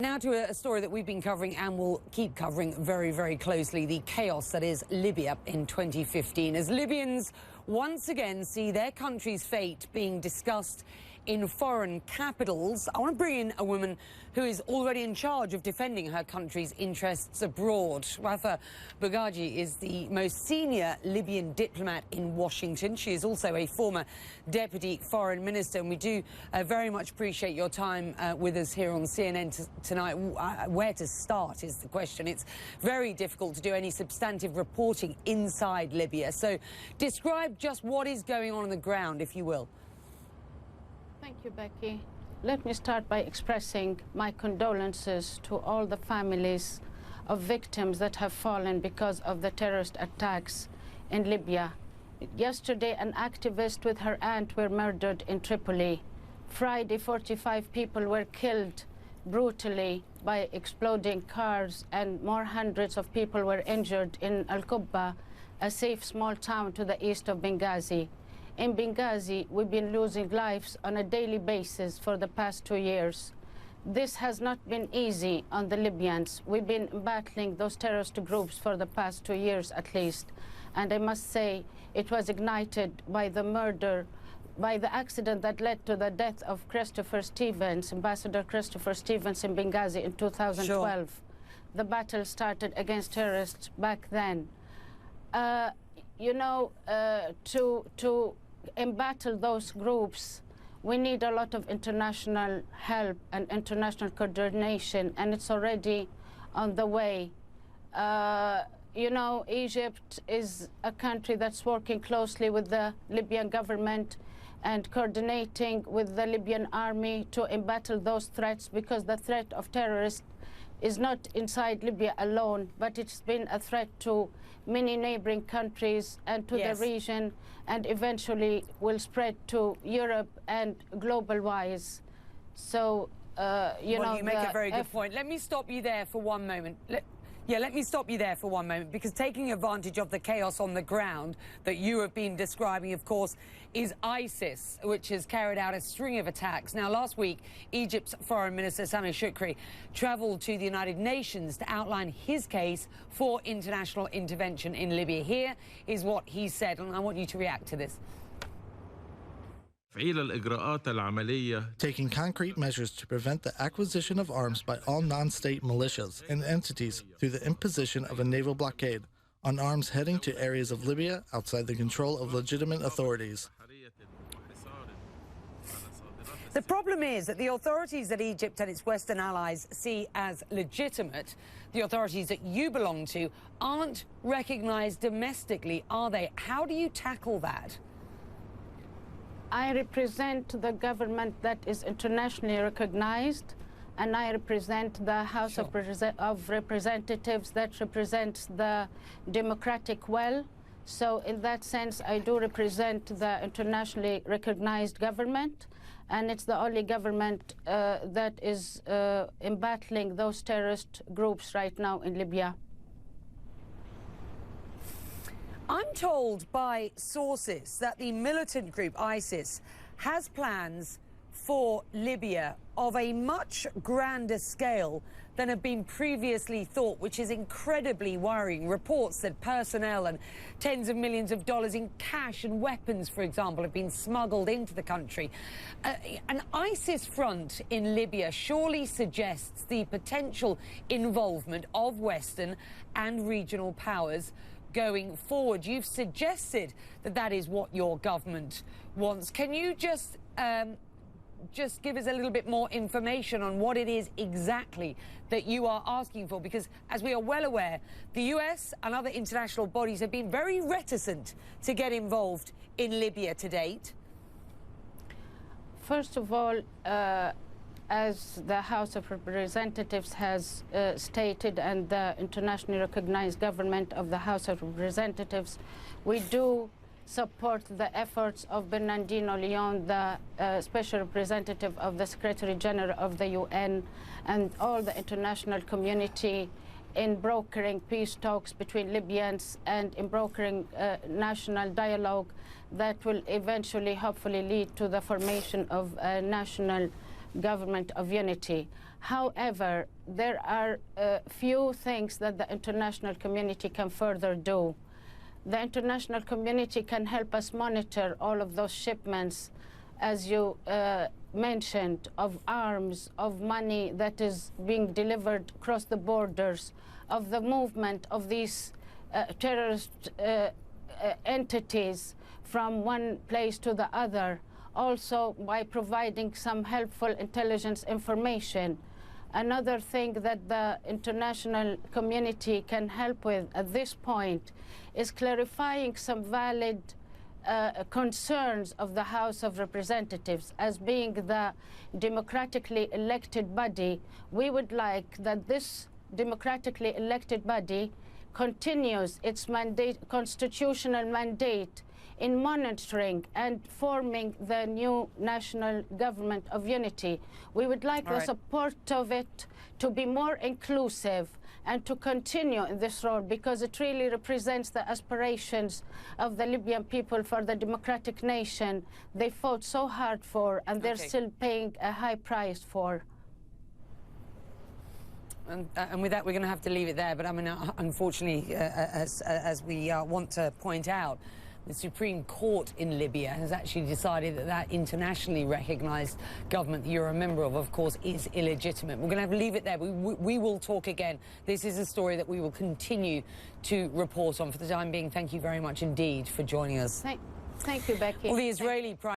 Now to a story that we've been covering and will keep covering very, very closely, the chaos that is Libya in 2015, as Libyans once again see their country's fate being discussed in foreign capitals. I want to bring in a woman who is already in charge of defending her country's interests abroad. Wafaa is the most senior Libyan diplomat in Washington. She is also a former deputy foreign minister, and we do very much appreciate your time with us here on CNN tonight. Where to start is the question. It's very difficult to do any substantive reporting inside Libya. So describe just what is going on the ground, if you will. Thank you, Becky. Let me start by expressing my condolences to all the families of victims that have fallen because of the terrorist attacks in Libya. Yesterday, an activist with her aunt were murdered in Tripoli. Friday, 45 people were killed brutally by exploding cars, and more hundreds of people were injured in Al-Qubba, a safe small town to the east of Benghazi. In Benghazi, we've been losing lives on a daily basis for the past 2 years. This has not been easy on the Libyans. We've been battling those terrorist groups for the past 2 years at least. And I must say, it was ignited by the murder, by the accident that led to the death of Christopher Stevens, Ambassador Christopher Stevens in Benghazi in 2012. Sure. The battle started against terrorists back then. You know, to embattle those groups, we need a lot of international help and international coordination, and it's already on the way. You know, Egypt is a country that's working closely with the Libyan government and coordinating with the Libyan army to embattle those threats, because the threat of terrorists is not inside Libya alone, but it's been a threat to many neighboring countries and to the region, and eventually will spread to Europe and global-wise. So, you know, you make a very good point. Let me stop you there for one moment. Let me stop you there for one moment, because taking advantage of the chaos on the ground that you have been describing, of course, is ISIS, which has carried out a string of attacks. Now, last week, Egypt's Foreign Minister Sameh Shoukry travelled to the United Nations to outline his case for international intervention in Libya. Here is what he said, and I want you to react to this. Taking concrete measures to prevent the acquisition of arms by all non-state militias and entities through the imposition of a naval blockade on arms heading to areas of Libya outside the control of legitimate authorities. The problem is that the authorities that Egypt and its Western allies see as legitimate, the authorities that you belong to, aren't recognised domestically, are they? How do you tackle that? I represent the government that is internationally recognized, and I represent the House of Representatives that represents the democratic will. So in that sense, I do represent the internationally recognized government, and it's the only government that is embattling those terrorist groups right now in Libya. I'm told by sources that the militant group ISIS has plans for Libya of a much grander scale than have been previously thought, which is incredibly worrying. Reports that personnel and tens of millions of dollars in cash and weapons, for example, have been smuggled into the country. An ISIS front in Libya surely suggests the potential involvement of Western and regional powers going forward. You've suggested that that is what your government wants. Can you just give us a little bit more information on what it is exactly that you are asking for? Because, as we are well aware, the US and other international bodies have been very reticent to get involved in Libya to date. First of all, as the House of Representatives has stated, and the internationally recognized government of the House of Representatives, we do support the efforts of Bernardino Leon, the Special Representative of the Secretary General of the UN, and all the international community in brokering peace talks between Libyans and in brokering national dialogue that will eventually, hopefully, lead to the formation of a national government of unity. However, there are few things that the international community can further do. The international community can help us monitor all of those shipments, as you mentioned, of arms, of money that is being delivered across the borders, of the movement of these terrorist entities from one place to the other, also by providing some helpful intelligence information. Another thing that the international community can help with at this point is clarifying some valid concerns of the House of Representatives. As being the democratically elected body, we would like that this democratically elected body continues its mandate, constitutional mandate, in monitoring and forming the new national government of unity. We would like the support of it to be more inclusive and to continue in this role, because it really represents the aspirations of the Libyan people for the democratic nation they fought so hard for, and they're still paying a high price for. And with that, we're going to have to leave it there. But I mean, unfortunately, as we want to point out, the Supreme Court in Libya has actually decided that that internationally recognised government that you're a member of course, is illegitimate. We're going to have to leave it there. We will talk again. This is a story that we will continue to report on. For the time being, thank you very much indeed for joining us. Thank you, Becky. Well, the Israeli Prime